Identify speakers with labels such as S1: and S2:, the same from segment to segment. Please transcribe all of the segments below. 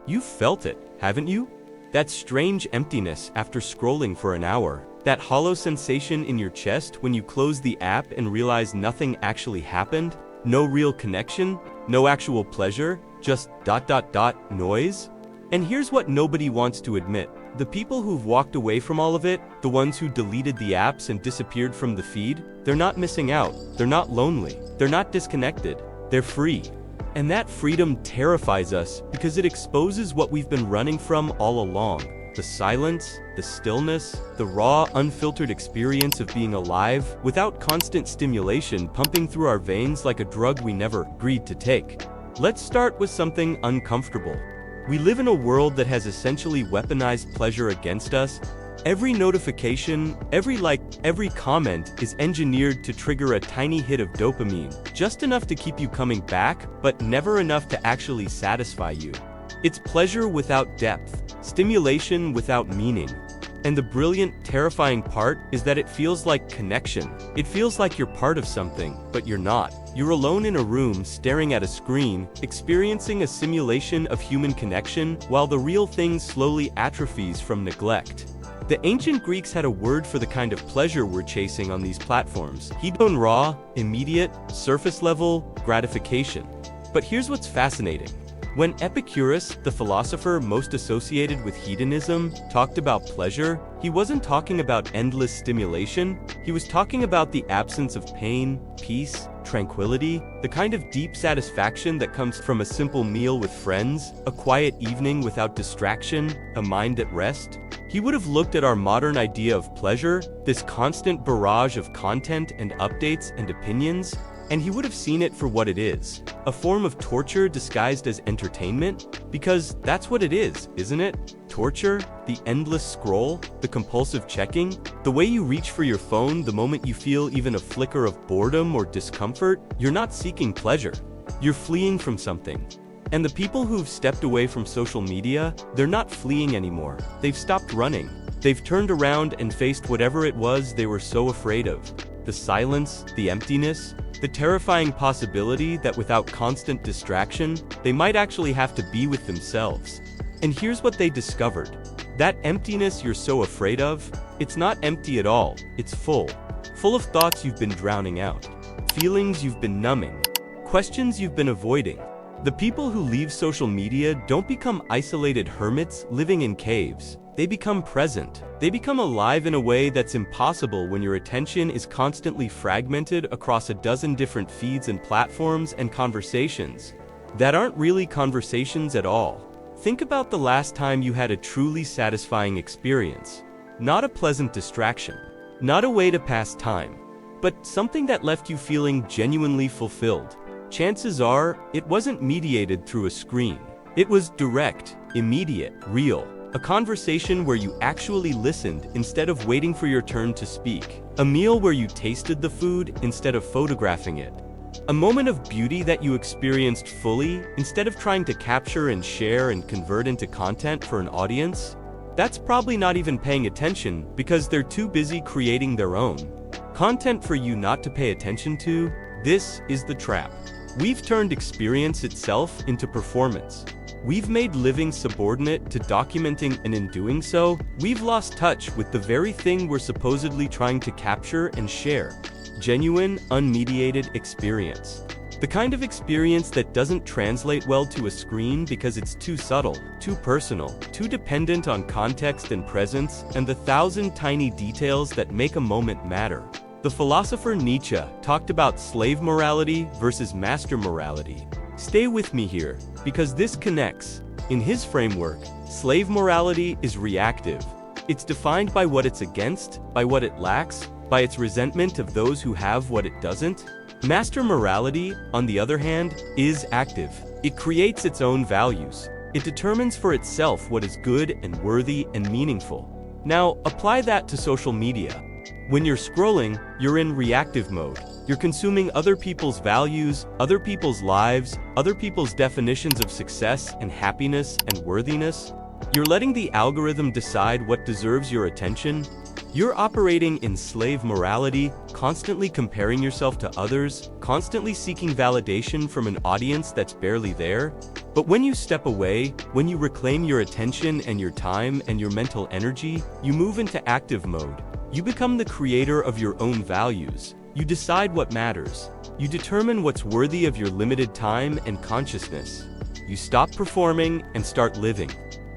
S1: You've felt it, haven't you? That strange emptiness after scrolling for an hour. That hollow sensation in your chest when you close the app and realize nothing actually happened? No real connection? No actual pleasure? Just ... noise? And here's what nobody wants to admit. The people who've walked away from all of it, the ones who deleted the apps and disappeared from the feed, they're not missing out. They're not lonely. They're not disconnected. They're free. And that freedom terrifies us because it exposes what we've been running from all along. The silence, the stillness, the raw, unfiltered experience of being alive without constant stimulation pumping through our veins like a drug we never agreed to take. Let's start with something uncomfortable. We live in a world that has essentially weaponized pleasure against us. Every notification, every like, every comment is engineered to trigger a tiny hit of dopamine, just enough to keep you coming back, but never enough to actually satisfy you. It's pleasure without depth, stimulation without meaning. And the brilliant, terrifying part is that it feels like connection. It feels like you're part of something, but you're not. You're alone in a room, staring at a screen, experiencing a simulation of human connection, while the real thing slowly atrophies from neglect. The ancient Greeks had a word for the kind of pleasure we're chasing on these platforms: hedon, raw, immediate, surface-level gratification. But here's what's fascinating. When Epicurus, the philosopher most associated with hedonism, talked about pleasure, he wasn't talking about endless stimulation. He was talking about the absence of pain, peace, tranquility, the kind of deep satisfaction that comes from a simple meal with friends, a quiet evening without distraction, a mind at rest. He would have looked at our modern idea of pleasure, this constant barrage of content and updates and opinions, and he would have seen it for what it is, a form of torture disguised as entertainment, because that's what it is, isn't it? Torture, the endless scroll, the compulsive checking, the way you reach for your phone the moment you feel even a flicker of boredom or discomfort. You're not seeking pleasure, you're fleeing from something. And the people who've stepped away from social media, they're not fleeing anymore. They've stopped running. They've turned around and faced whatever it was they were so afraid of. The silence, the emptiness, the terrifying possibility that without constant distraction, they might actually have to be with themselves. And here's what they discovered. That emptiness you're so afraid of, it's not empty at all, it's full. Full of thoughts you've been drowning out, feelings you've been numbing, questions you've been avoiding. The people who leave social media don't become isolated hermits living in caves. They become present. They become alive in a way that's impossible when your attention is constantly fragmented across a dozen different feeds and platforms and conversations that aren't really conversations at all. Think about the last time you had a truly satisfying experience. Not a pleasant distraction, not a way to pass time, but something that left you feeling genuinely fulfilled. Chances are, it wasn't mediated through a screen. It was direct, immediate, real. A conversation where you actually listened instead of waiting for your turn to speak. A meal where you tasted the food instead of photographing it. A moment of beauty that you experienced fully instead of trying to capture and share and convert into content for an audience. That's probably not even paying attention because they're too busy creating their own content for you not to pay attention to. This is the trap. We've turned experience itself into performance. We've made living subordinate to documenting, and in doing so, we've lost touch with the very thing we're supposedly trying to capture and share. Genuine, unmediated experience. The kind of experience that doesn't translate well to a screen because it's too subtle, too personal, too dependent on context and presence, and the thousand tiny details that make a moment matter. The philosopher Nietzsche talked about slave morality versus master morality. Stay with me here, because this connects. In his framework, slave morality is reactive. It's defined by what it's against, by what it lacks, by its resentment of those who have what it doesn't. Master morality, on the other hand, is active. It creates its own values. It determines for itself what is good and worthy and meaningful. Now, apply that to social media. When you're scrolling, you're in reactive mode. You're consuming other people's values, other people's lives, other people's definitions of success and happiness and worthiness. You're letting the algorithm decide what deserves your attention. You're operating in slave morality, constantly comparing yourself to others, constantly seeking validation from an audience that's barely there. But when you step away, when you reclaim your attention and your time and your mental energy, you move into active mode. You become the creator of your own values. You decide what matters. You determine what's worthy of your limited time and consciousness. You stop performing and start living.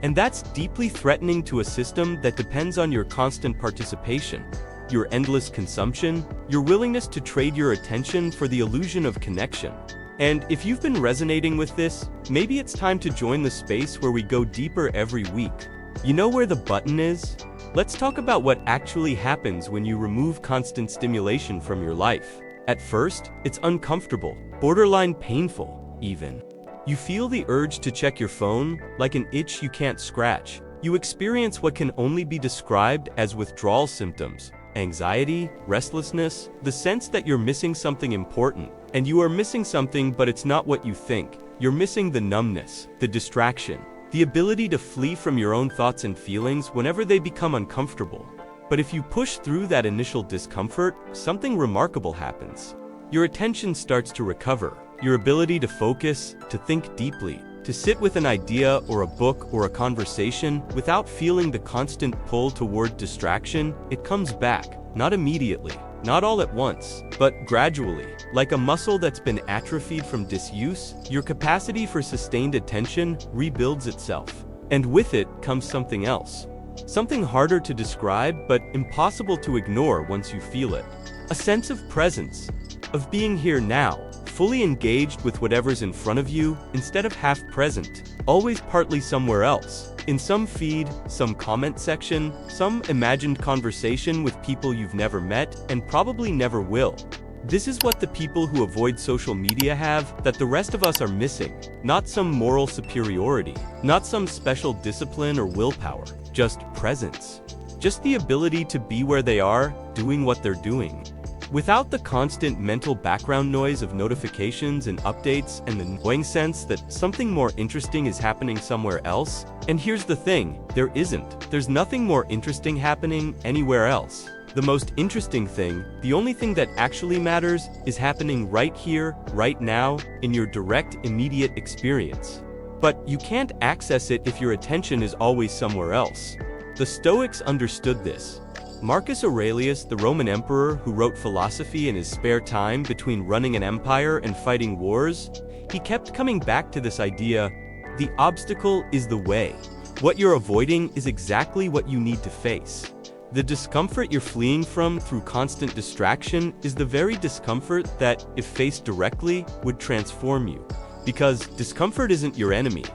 S1: And that's deeply threatening to a system that depends on your constant participation, your endless consumption, your willingness to trade your attention for the illusion of connection. And if you've been resonating with this, maybe it's time to join the space where we go deeper every week. You know where the button is? Let's talk about what actually happens when you remove constant stimulation from your life. At first, it's uncomfortable, borderline painful, even. You feel the urge to check your phone, like an itch you can't scratch. You experience what can only be described as withdrawal symptoms. Anxiety, restlessness, the sense that you're missing something important. And you are missing something, but it's not what you think. You're missing the numbness, the distraction, the ability to flee from your own thoughts and feelings whenever they become uncomfortable. But if you push through that initial discomfort, something remarkable happens. Your attention starts to recover. Your ability to focus, to think deeply, to sit with an idea or a book or a conversation without feeling the constant pull toward distraction, it comes back, not immediately, not all at once, but gradually. Like a muscle that's been atrophied from disuse, your capacity for sustained attention rebuilds itself. And with it comes something else. Something harder to describe, but impossible to ignore once you feel it. A sense of presence, of being here now, fully engaged with whatever's in front of you, instead of half present, always partly somewhere else. In some feed, some comment section, some imagined conversation with people you've never met and probably never will. This is what the people who avoid social media have that the rest of us are missing. Not some moral superiority, not some special discipline or willpower, just presence. Just the ability to be where they are, doing what they're doing. Without the constant mental background noise of notifications and updates and the annoying sense that something more interesting is happening somewhere else. And here's the thing, there isn't. There's nothing more interesting happening anywhere else. The most interesting thing, the only thing that actually matters, is happening right here, right now, in your direct, immediate experience. But you can't access it if your attention is always somewhere else. The Stoics understood this. Marcus Aurelius, the Roman emperor who wrote philosophy in his spare time between running an empire and fighting wars, he kept coming back to this idea: the obstacle is the way. What you're avoiding is exactly what you need to face. The discomfort you're fleeing from through constant distraction is the very discomfort that, if faced directly, would transform you. Because discomfort isn't your enemy.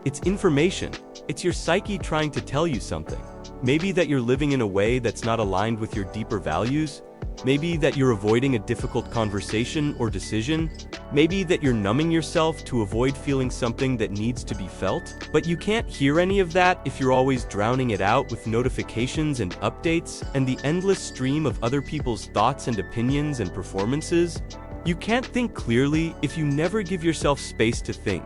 S1: It's information. It's your psyche trying to tell you something. Maybe that you're living in a way that's not aligned with your deeper values. Maybe that you're avoiding a difficult conversation or decision. Maybe that you're numbing yourself to avoid feeling something that needs to be felt. But you can't hear any of that if you're always drowning it out with notifications and updates and the endless stream of other people's thoughts and opinions and performances. You can't think clearly if you never give yourself space to think.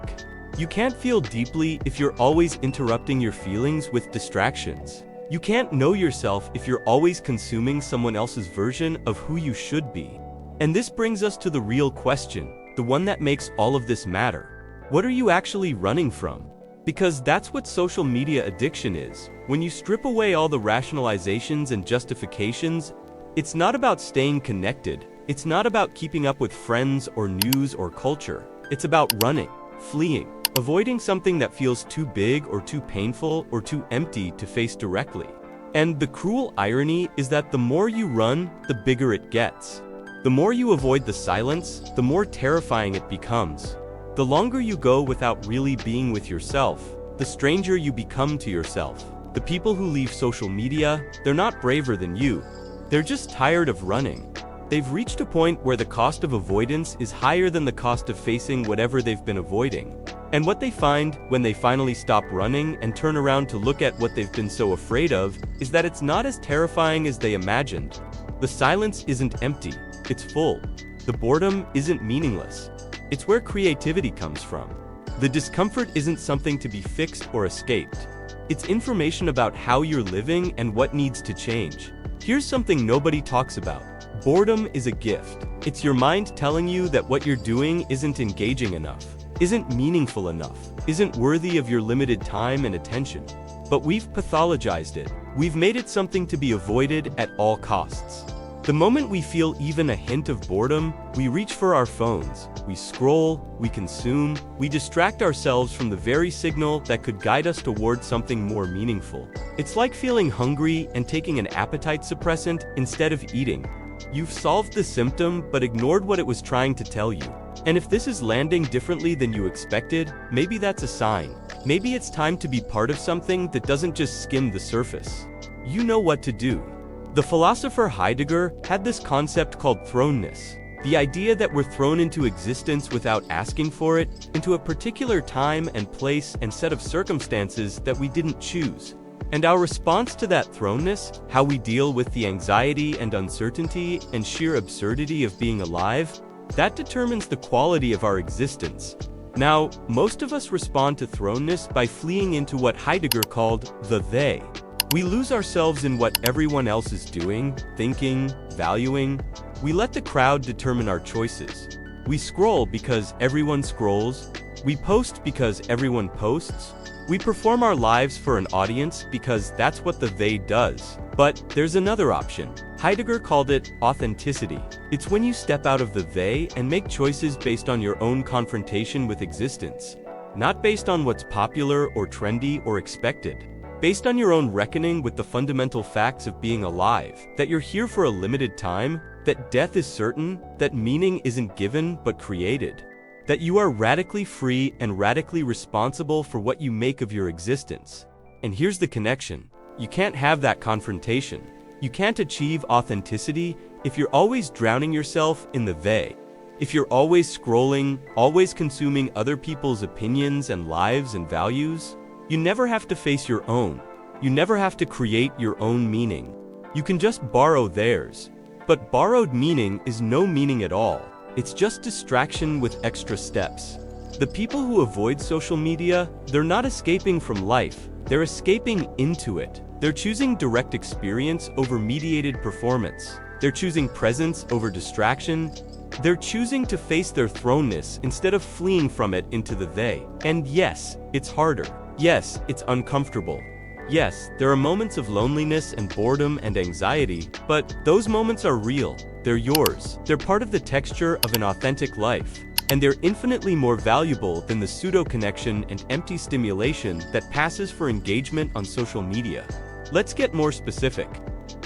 S1: You can't feel deeply if you're always interrupting your feelings with distractions. You can't know yourself if you're always consuming someone else's version of who you should be. And this brings us to the real question, the one that makes all of this matter. What are you actually running from? Because that's what social media addiction is. When you strip away all the rationalizations and justifications, it's not about staying connected. It's not about keeping up with friends or news or culture. It's about running, fleeing. Avoiding something that feels too big or too painful or too empty to face directly. And the cruel irony is that the more you run, the bigger it gets. The more you avoid the silence, the more terrifying it becomes. The longer you go without really being with yourself, the stranger you become to yourself. The people who leave social media, they're not braver than you. They're just tired of running. They've reached a point where the cost of avoidance is higher than the cost of facing whatever they've been avoiding. And what they find when they finally stop running and turn around to look at what they've been so afraid of is that it's not as terrifying as they imagined. The silence isn't empty, it's full. The boredom isn't meaningless. It's where creativity comes from. The discomfort isn't something to be fixed or escaped. It's information about how you're living and what needs to change. Here's something nobody talks about. Boredom is a gift. It's your mind telling you that what you're doing isn't engaging enough. isn't meaningful enough, isn't worthy of your limited time and attention. But we've pathologized it. We've made it something to be avoided at all costs. The moment we feel even a hint of boredom, we reach for our phones, we scroll, we consume, we distract ourselves from the very signal that could guide us toward something more meaningful. It's like feeling hungry and taking an appetite suppressant instead of eating. You've solved the symptom but ignored what it was trying to tell you. And if this is landing differently than you expected, maybe that's a sign. Maybe it's time to be part of something that doesn't just skim the surface. You know what to do. The philosopher Heidegger had this concept called thrownness, the idea that we're thrown into existence without asking for it, into a particular time and place and set of circumstances that we didn't choose. And our response to that thrownness, how we deal with the anxiety and uncertainty and sheer absurdity of being alive, that determines the quality of our existence. Now, most of us respond to thrownness by fleeing into what Heidegger called the they. We lose ourselves in what everyone else is doing, thinking, valuing. We let the crowd determine our choices. We scroll because everyone scrolls. We post because everyone posts. We perform our lives for an audience because that's what the they does. But there's another option. Heidegger called it authenticity. It's when you step out of the they and make choices based on your own confrontation with existence, not based on what's popular or trendy or expected. Based on your own reckoning with the fundamental facts of being alive, that you're here for a limited time, that death is certain, that meaning isn't given but created, that you are radically free and radically responsible for what you make of your existence. And here's the connection. You can't have that confrontation. You can't achieve authenticity if you're always drowning yourself in the they. If you're always scrolling, always consuming other people's opinions and lives and values. You never have to face your own. You never have to create your own meaning. You can just borrow theirs. But borrowed meaning is no meaning at all. It's just distraction with extra steps. The people who avoid social media, they're not escaping from life. They're escaping into it. They're choosing direct experience over mediated performance. They're choosing presence over distraction. They're choosing to face their thrownness instead of fleeing from it into the they. And yes, it's harder. Yes, it's uncomfortable. Yes, there are moments of loneliness and boredom and anxiety, but those moments are real. They're yours. They're part of the texture of an authentic life. And they're infinitely more valuable than the pseudo-connection and empty stimulation that passes for engagement on social media. Let's get more specific.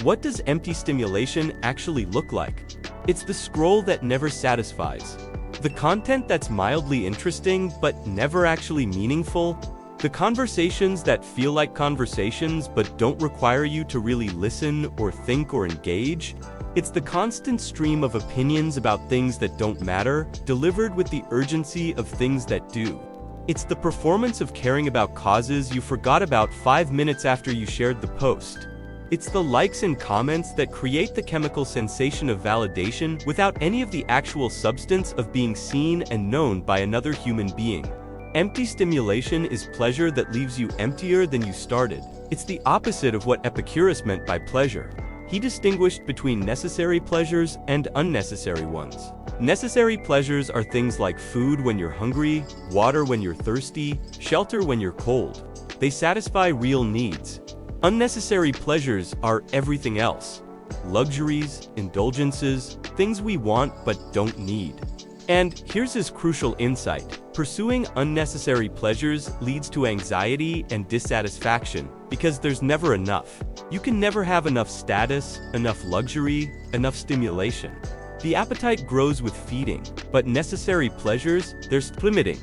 S1: What does empty stimulation actually look like? It's the scroll that never satisfies. The content that's mildly interesting but never actually meaningful. The conversations that feel like conversations but don't require you to really listen or think or engage. It's the constant stream of opinions about things that don't matter, delivered with the urgency of things that do. It's the performance of caring about causes you forgot about 5 minutes after you shared the post. It's the likes and comments that create the chemical sensation of validation without any of the actual substance of being seen and known by another human being. Empty stimulation is pleasure that leaves you emptier than you started. It's the opposite of what Epicurus meant by pleasure. He distinguished between necessary pleasures and unnecessary ones. Necessary pleasures are things like food when you're hungry, water when you're thirsty, shelter when you're cold. They satisfy real needs. Unnecessary pleasures are everything else. Luxuries, indulgences, things we want but don't need. And here's his crucial insight. Pursuing unnecessary pleasures leads to anxiety and dissatisfaction because there's never enough. You can never have enough status, enough luxury, enough stimulation. The appetite grows with feeding, but necessary pleasures, they're limiting.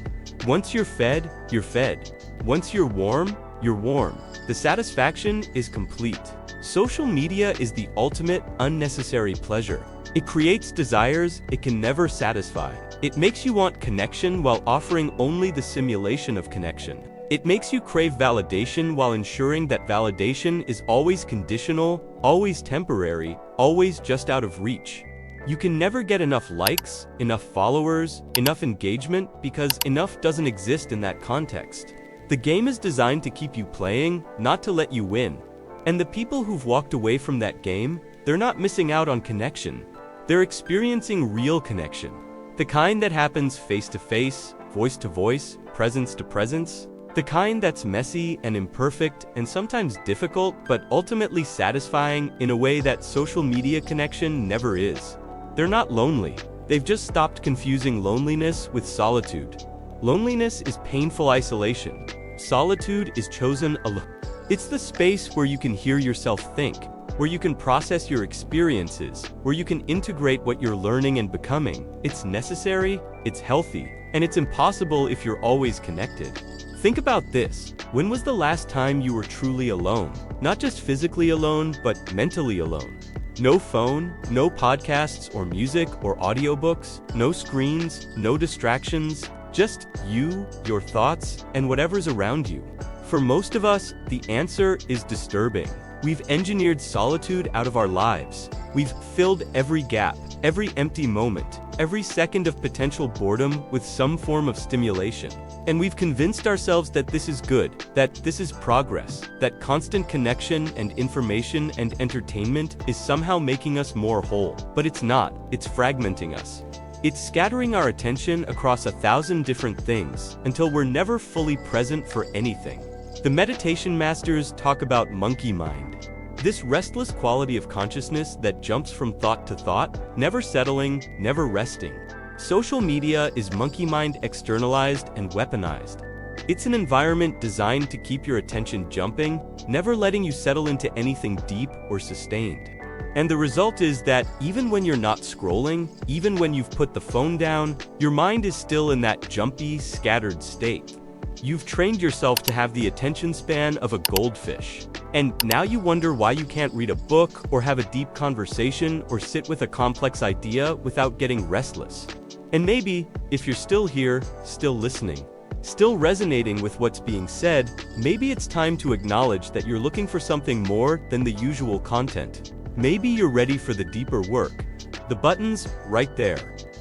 S1: Once you're fed, you're fed. Once you're warm, you're warm. The satisfaction is complete. Social media is the ultimate unnecessary pleasure. It creates desires it can never satisfy. It makes you want connection while offering only the simulation of connection. It makes you crave validation while ensuring that validation is always conditional, always temporary, always just out of reach. You can never get enough likes, enough followers, enough engagement because enough doesn't exist in that context. The game is designed to keep you playing, not to let you win. And the people who've walked away from that game, they're not missing out on connection. They're experiencing real connection. The kind that happens face to face, voice to voice, presence to presence. The kind that's messy and imperfect and sometimes difficult, but ultimately satisfying in a way that social media connection never is. They're not lonely. They've just stopped confusing loneliness with solitude. Loneliness is painful isolation. Solitude is chosen alone. It's the space where you can hear yourself think, where you can process your experiences, where you can integrate what you're learning and becoming. It's necessary, it's healthy, and it's impossible if you're always connected. Think about this. When was the last time you were truly alone? Not just physically alone, but mentally alone. No phone, no podcasts or music or audiobooks, no screens, no distractions, just you, your thoughts, and whatever's around you. For most of us, the answer is disturbing. We've engineered solitude out of our lives. We've filled every gap, every empty moment, every second of potential boredom with some form of stimulation. And we've convinced ourselves that this is good, that this is progress, that constant connection and information and entertainment is somehow making us more whole. But it's not. It's fragmenting us. It's scattering our attention across 1,000 different things until we're never fully present for anything. The meditation masters talk about monkey mind. This restless quality of consciousness that jumps from thought to thought, never settling, never resting. Social media is monkey mind externalized and weaponized. It's an environment designed to keep your attention jumping, never letting you settle into anything deep or sustained. And the result is that even when you're not scrolling, even when you've put the phone down, your mind is still in that jumpy, scattered state. You've trained yourself to have the attention span of a goldfish. And now you wonder why you can't read a book or have a deep conversation or sit with a complex idea without getting restless. And maybe, if you're still here, still listening, still resonating with what's being said, maybe it's time to acknowledge that you're looking for something more than the usual content. Maybe you're ready for the deeper work. The button's right there.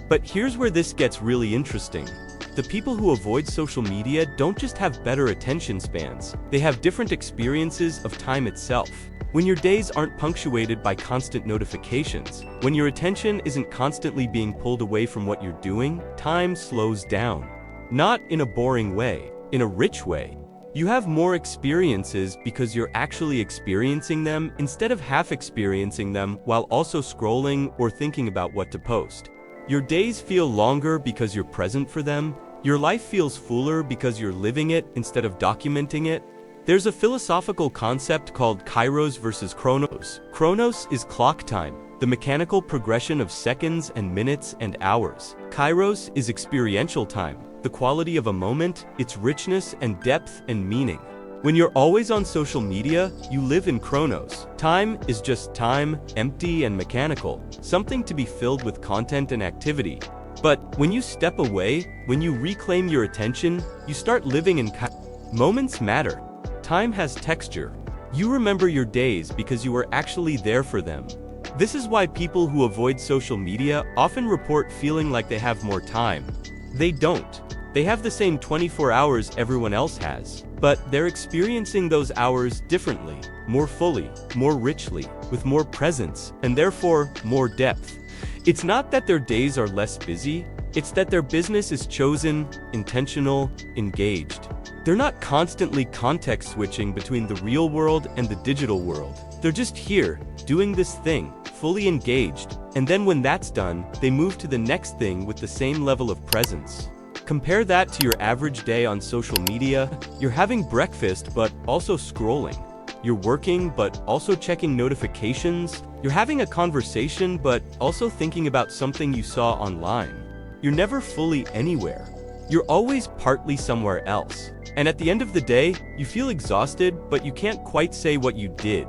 S1: But here's where this gets really interesting. The people who avoid social media don't just have better attention spans, they have different experiences of time itself. When your days aren't punctuated by constant notifications, when your attention isn't constantly being pulled away from what you're doing, time slows down. Not in a boring way, in a rich way. You have more experiences because you're actually experiencing them instead of half experiencing them while also scrolling or thinking about what to post. Your days feel longer because you're present for them. Your life feels fuller because you're living it instead of documenting it. There's a philosophical concept called kairos versus chronos. Chronos is clock time, the mechanical progression of seconds and minutes and hours. Kairos is experiential time, the quality of a moment, its richness and depth and meaning. When you're always on social media, you live in chronos. Time is just time, empty and mechanical, something to be filled with content and activity. But when you step away, when you reclaim your attention, you start living in moments matter. Time has texture. You remember your days because you were actually there for them. This is why people who avoid social media often report feeling like they have more time. They don't. They have the same 24 hours everyone else has, but they're experiencing those hours differently, more fully, more richly, with more presence, and therefore more depth. It's not that their days are less busy, it's that their business is chosen, intentional, engaged. They're not constantly context switching between the real world and the digital world. They're just here, doing this thing, fully engaged, and then when that's done, they move to the next thing with the same level of presence. Compare that to your average day on social media. You're having breakfast, but also scrolling. You're working, but also checking notifications. You're having a conversation, but also thinking about something you saw online. You're never fully anywhere. You're always partly somewhere else. And at the end of the day, you feel exhausted, but you can't quite say what you did.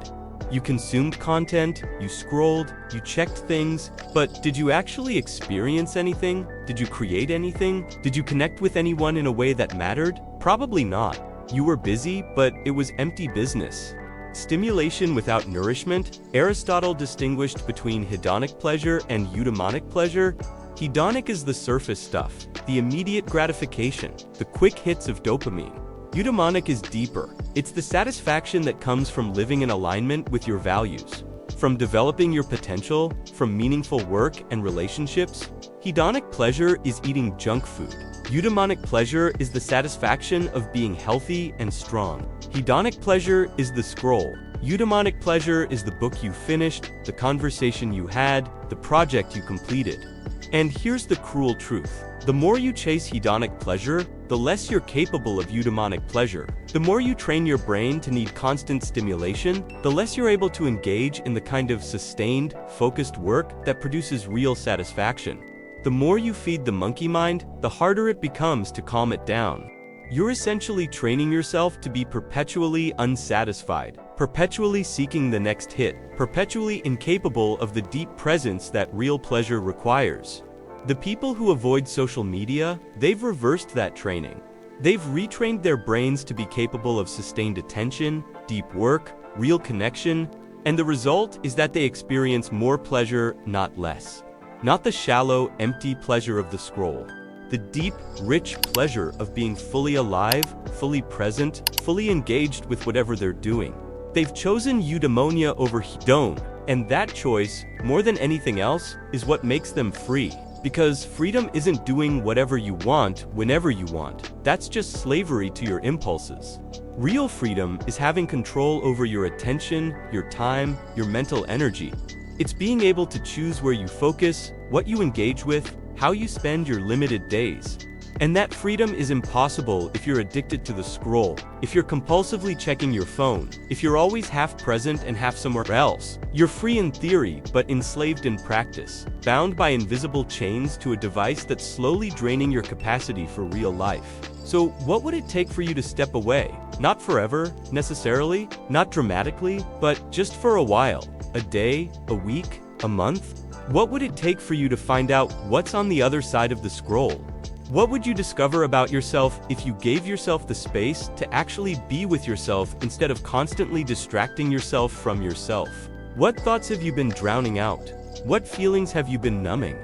S1: You consumed content, you scrolled, you checked things, but did you actually experience anything? Did you create anything? Did you connect with anyone in a way that mattered? Probably not. You were busy, but it was empty business. Stimulation without nourishment. Aristotle distinguished between hedonic pleasure and eudaimonic pleasure. Hedonic is the surface stuff, the immediate gratification, the quick hits of dopamine. Eudaimonic is deeper. It's the satisfaction that comes from living in alignment with your values. from developing your potential, from meaningful work and relationships. Hedonic pleasure is eating junk food. Eudaimonic pleasure is the satisfaction of being healthy and strong. Hedonic pleasure is the scroll. Eudaimonic pleasure is the book you finished, the conversation you had, the project you completed. And here's the cruel truth. The more you chase hedonic pleasure, the less you're capable of eudaimonic pleasure. The more you train your brain to need constant stimulation, the less you're able to engage in the kind of sustained, focused work that produces real satisfaction. The more you feed the monkey mind, the harder it becomes to calm it down. You're essentially training yourself to be perpetually unsatisfied, perpetually seeking the next hit, perpetually incapable of the deep presence that real pleasure requires. The people who avoid social media, they've reversed that training. They've retrained their brains to be capable of sustained attention, deep work, real connection, and the result is that they experience more pleasure, not less. Not the shallow, empty pleasure of the scroll. The deep, rich pleasure of being fully alive, fully present, fully engaged with whatever they're doing. They've chosen eudaimonia over hedone, and that choice, more than anything else, is what makes them free. Because freedom isn't doing whatever you want, whenever you want. That's just slavery to your impulses. Real freedom is having control over your attention, your time, your mental energy. It's being able to choose where you focus, what you engage with, how you spend your limited days. And that freedom is impossible if you're addicted to the scroll, if you're compulsively checking your phone, if you're always half present and half somewhere else. You're free in theory, but enslaved in practice, bound by invisible chains to a device that's slowly draining your capacity for real life. So what would it take for you to step away? Not forever, necessarily, not dramatically, but just for a while. A day, a week, a month? What would it take for you to find out what's on the other side of the scroll? What would you discover about yourself if you gave yourself the space to actually be with yourself instead of constantly distracting yourself from yourself? What thoughts have you been drowning out? What feelings have you been numbing?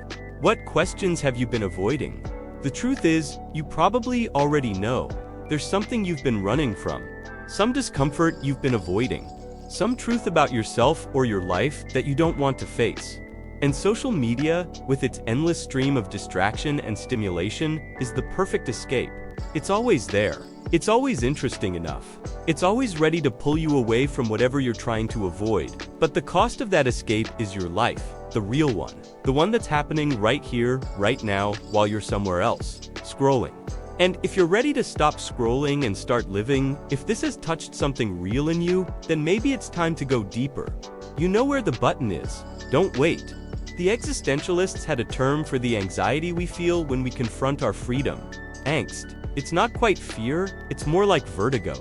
S1: What questions have you been avoiding? The truth is, you probably already know. There's something you've been running from, some discomfort you've been avoiding, some truth about yourself or your life that you don't want to face. And social media, with its endless stream of distraction and stimulation, is the perfect escape. It's always there. It's always interesting enough. It's always ready to pull you away from whatever you're trying to avoid. But the cost of that escape is your life, the real one. The one that's happening right here, right now, while you're somewhere else, scrolling. And if you're ready to stop scrolling and start living, if this has touched something real in you, then maybe it's time to go deeper. You know where the button is. Don't wait. The existentialists had a term for the anxiety we feel when we confront our freedom. Angst. It's not quite fear, it's more like vertigo.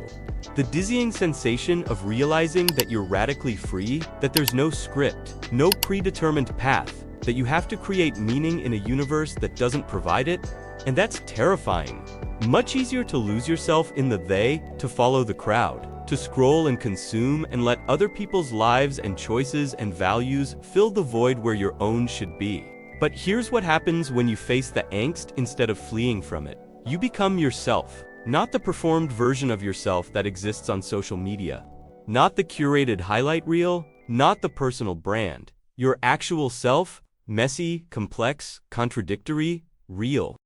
S1: The dizzying sensation of realizing that you're radically free, that there's no script, no predetermined path, that you have to create meaning in a universe that doesn't provide it, and that's terrifying. Much easier to lose yourself in the they, to follow the crowd, to scroll and consume and let other people's lives and choices and values fill the void where your own should be. But here's what happens when you face the angst instead of fleeing from it. You become yourself, not the performed version of yourself that exists on social media, not the curated highlight reel, not the personal brand. Your actual self, messy, complex, contradictory, real.